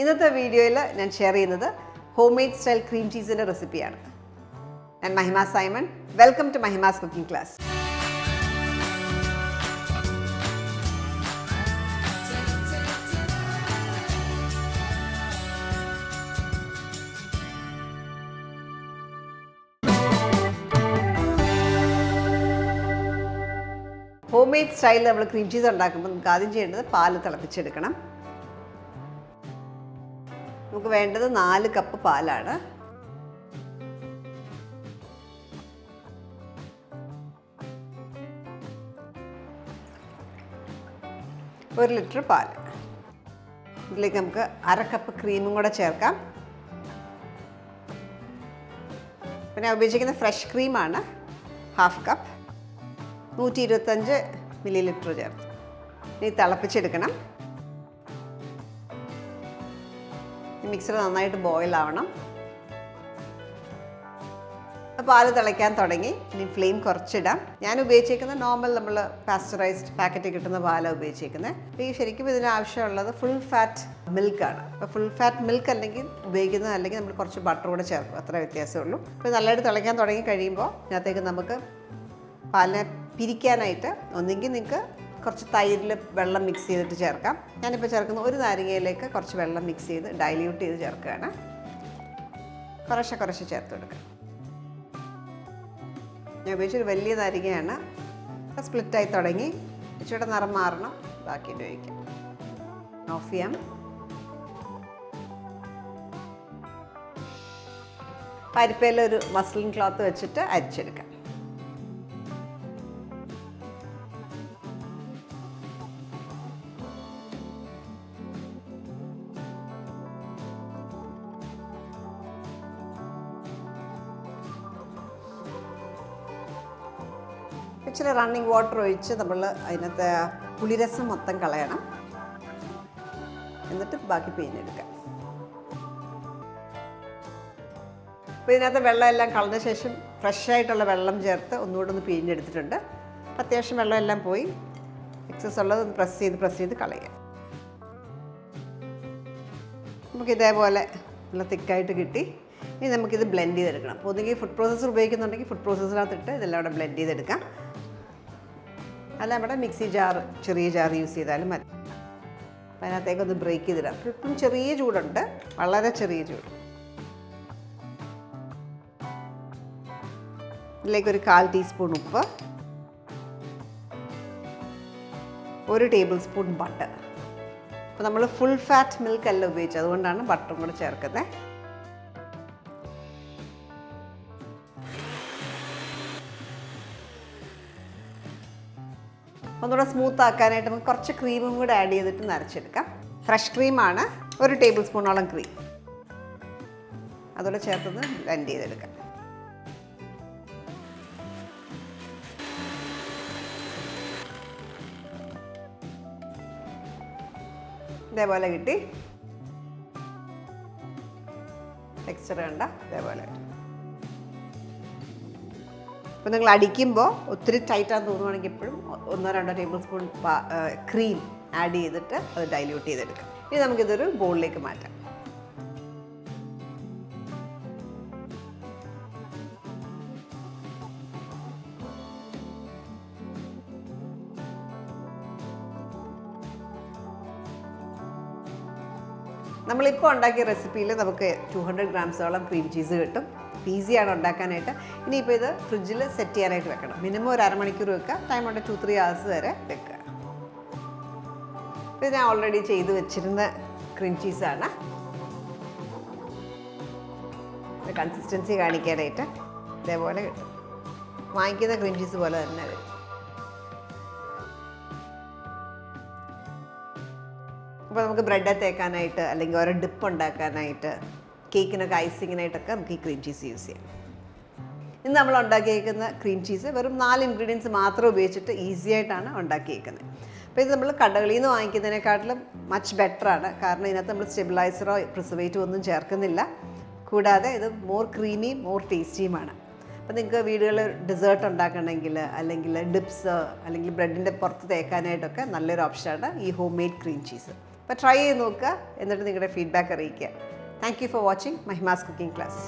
ഇന്നത്തെ വീഡിയോയിൽ ഞാൻ ഷെയർ ചെയ്യുന്നത് ഹോം മെയ്ഡ് സ്റ്റൈൽ ക്രീം ചീസിൻ്റെ റെസിപ്പിയാണ്. ഞാൻ Mahima Simon. Welcome to Mahima's cooking class. Home made സ്റ്റൈലിൽ നമ്മൾ ക്രീം ചീസ് ഉണ്ടാക്കുമ്പോൾ നമുക്ക് ആദ്യം ചെയ്യേണ്ടത് പാല് തിളപ്പിച്ചെടുക്കണം. നമുക്ക് വേണ്ടത് 4 കപ്പ് പാലാണ്. ഒരു ലിറ്റർ പാൽ. ഇതിലേക്ക് നമുക്ക് 1/2 കപ്പ് ക്രീമും കൂടെ ചേർക്കാം. പിന്നെ ഉപയോഗിച്ചിരിക്കുന്ന ഫ്രഷ് ക്രീമാണ് 1/2 കപ്പ്. 125 മില്ലി ചേർത്ത് ഇനി തിളപ്പിച്ചെടുക്കണം. മിക്സർ നന്നായിട്ട് ബോയിൽ ആവണം. പാല് തിളയ്ക്കാൻ തുടങ്ങി. ഇനി ഫ്ലെയിം കുറച്ചിടാം. ഞാൻ ഉപയോഗിച്ചിരിക്കുന്ന നോർമൽ നമ്മൾ പാസ്ചറൈസ്ഡ് പാക്കറ്റിൽ കിട്ടുന്ന പാലാണ് ഉപയോഗിച്ചിരിക്കുന്നത്. ഈ ശരിക്കും ഇതിന് ആവശ്യമുള്ളത് ഫുൾ ഫാറ്റ് മിൽക്കാണ്. അപ്പോൾ ഫുൾ ഫാറ്റ് മിൽക്ക് അല്ലെങ്കിൽ ഉപയോഗിക്കുന്നത്, അല്ലെങ്കിൽ നമ്മൾ കുറച്ച് ബട്ടർ കൂടെ ചേർക്കും, അത്ര വ്യത്യാസമേ ഉള്ളൂ. അപ്പോൾ നല്ലതായിട്ട് തിളയ്ക്കാൻ തുടങ്ങി കഴിയുമ്പോൾ ഇതിനകത്തേക്ക് നമുക്ക് പാലിനെ പിരിക്കാനായിട്ട് ഒന്നെങ്കിൽ നിങ്ങൾക്ക് കുറച്ച് തൈരിൽ വെള്ളം മിക്സ് ചെയ്തിട്ട് ചേർക്കാം. ഞാനിപ്പോൾ ചേർക്കുന്ന ഒരു നാരങ്ങയിലേക്ക് കുറച്ച് വെള്ളം മിക്സ് ചെയ്ത് ഡൈല്യൂട്ട് ചെയ്ത് ചേർക്കുകയാണ്. കുറച്ച് ചേർത്ത് കൊടുക്കുക. ഞാൻ ഉപയോഗിച്ചൊരു വലിയ നാരങ്ങയാണ്. സ്പ്ലിറ്റായി തുടങ്ങി. ഇച്ചിരി നിറം മാറണം. ബാക്കി ഉപയോഗിക്കാം. ഓഫ് ചെയ്യാം. പരിപ്പയിലൊരു മസ്ലിൻ ക്ലോത്ത് വെച്ചിട്ട് അരിച്ചെടുക്കാം. ഇച്ചിരി റണ്ണിങ് വാട്ടർ ഒഴിച്ച് നമ്മൾ അതിനകത്ത് പുളിരസം മൊത്തം കളയണം. എന്നിട്ട് ബാക്കി പിഴിഞ്ഞെടുക്കാം. അപ്പോൾ ഇതിനകത്ത് വെള്ളം എല്ലാം കളഞ്ഞ ശേഷം ഫ്രഷായിട്ടുള്ള വെള്ളം ചേർത്ത് ഒന്നുകൂടെ ഒന്ന് പിഴിഞ്ഞെടുത്തിട്ടുണ്ട്. അത്യാവശ്യം വെള്ളം എല്ലാം പോയി. എക്സസ് ഉള്ളത് ഒന്ന് പ്രസ് ചെയ്ത് കളയുക. നമുക്കിതേപോലെ നല്ല തിക്കായിട്ട് കിട്ടി. ഇനി നമുക്കിത് ബ്ലെൻഡ് ചെയ്തെടുക്കണം. അപ്പോൾ ഒന്നുകിൽ ഫുഡ് പ്രോസസ്സർ ഉപയോഗിക്കുന്നുണ്ടെങ്കിൽ ഫുഡ് പ്രോസസ്സറിനകത്തിട്ട് ഇതെല്ലാം അവിടെ ബ്ലെൻഡ് ചെയ്തെടുക്കാം. അല്ല നമ്മുടെ മിക്സി ജാർ, ചെറിയ ജാർ യൂസ് ചെയ്താലും മതി. അപ്പം അതിനകത്തേക്കൊന്ന് ബ്രേക്ക് ചെയ്തിടാം. ഇപ്പം ചെറിയ ചൂടുണ്ട്, വളരെ ചെറിയ ചൂട്. ഇതിലേക്കൊരു 1/4 ടീസ്പൂൺ ഉപ്പ്, 1 ടേബിൾ സ്പൂൺ ബട്ടർ. അപ്പോൾ നമ്മൾ ഫുൾ ഫാറ്റ് മിൽക്ക് അല്ല ഉപയോഗിച്ചത്, അതുകൊണ്ടാണ് ബട്ടറും കൂടെ ചേർക്കുന്നത്. ഒന്നുകൂടെ സ്മൂത്ത് ആക്കാനായിട്ട് നമുക്ക് കുറച്ച് ക്രീമും കൂടെ ആഡ് ചെയ്തിട്ട് നരച്ചെടുക്കാം. ഫ്രഷ് ക്രീമാണ്, 1 ടേബിൾ സ്പൂണോളം ക്രീം. അതോടെ ചേർത്തൊന്ന് ബ്ലെൻഡ് ചെയ്തെടുക്കാം. ഇതേപോലെ കിട്ടി. ടെക്സ്ചർ കണ്ട ഇതേപോലെ. അപ്പോൾ നിങ്ങൾ അടിക്കുമ്പോൾ ഒത്തിരി ടൈറ്റാന്ന് തോന്നുവാണെങ്കിൽ എപ്പോഴും 1-2 ടേബിൾ സ്പൂൺ ക്രീം ആഡ് ചെയ്തിട്ട് അത് ഡൈല്യൂട്ട് ചെയ്തെടുക്കാം. ഇനി നമുക്കിതൊരു ബൗളിലേക്ക് മാറ്റാം. നമ്മളിപ്പോൾ ഉണ്ടാക്കിയ റെസിപ്പിയിൽ നമുക്ക് 200 ഗ്രാംസോളം ക്രീം ചീസ് കിട്ടും. ഈസിയാണ് ഉണ്ടാക്കാനായിട്ട്. ഇനിയിപ്പോൾ ഇത് ഫ്രിഡ്ജിൽ സെറ്റ് ചെയ്യാനായിട്ട് വെക്കണം. മിനിമം ഒരു അരമണിക്കൂർ വെക്കുക. ടൈം ഉണ്ട് 2-3 hours വരെ വെക്കുക. ഇത് ഞാൻ ഓൾറെഡി ചെയ്ത് വെച്ചിരുന്ന ക്രീം ചീസാണ്. കൺസിസ്റ്റൻസി കാണിക്കാനായിട്ട് ഇതേപോലെ കിട്ടും. വാങ്ങിക്കുന്ന ക്രീം ചീസ് പോലെ തന്നെ വരും. അപ്പോൾ നമുക്ക് ബ്രെഡ് തേക്കാനായിട്ട്, അല്ലെങ്കിൽ ഓരോ ഡിപ്പ് ഉണ്ടാക്കാനായിട്ട്, കേക്കിനൊക്കെ ഐസിങ്ങിനായിട്ടൊക്കെ നമുക്ക് ഈ ക്രീം ചീസ് യൂസ് ചെയ്യാം. ഇന്ന് നമ്മൾ ഉണ്ടാക്കിയേക്കുന്ന ക്രീം ചീസ് വെറും 4 ഇൻഗ്രീഡിയൻസ് മാത്രം ഉപയോഗിച്ചിട്ട് ഈസി ആയിട്ടാണ് ഉണ്ടാക്കിയേക്കുന്നത്. അപ്പോൾ ഇത് നമ്മൾ കടകളിൽ നിന്ന് വാങ്ങിക്കുന്നതിനെക്കാട്ടിലും മച്ച് ബെറ്ററാണ്. കാരണം ഇതിനകത്ത് നമ്മൾ സ്റ്റെബിലൈസറോ പ്രിസർവേറ്റീവോ ഒന്നും ചേർക്കുന്നില്ല. കൂടാതെ ഇത് മോർ ക്രീമി, മോർ ടേസ്റ്റിയുമാണ്. അപ്പോൾ നിങ്ങൾക്ക് വീടുകളിൽ ഡെസേർട്ട് ഉണ്ടാക്കണമെങ്കിൽ, അല്ലെങ്കിൽ ഡിപ്സ്, അല്ലെങ്കിൽ ബ്രെഡിൻ്റെ പുറത്ത് തേക്കാനായിട്ടൊക്കെ നല്ലൊരു ഓപ്ഷനാണ് ഈ ഹോം മെയ്ഡ് ക്രീം ചീസ്. അപ്പോൾ ട്രൈ ചെയ്ത് നോക്കുക, എന്നിട്ട് നിങ്ങളുടെ ഫീഡ്ബാക്ക് അറിയിക്കുക. Thank you for watching Mahima's cooking class.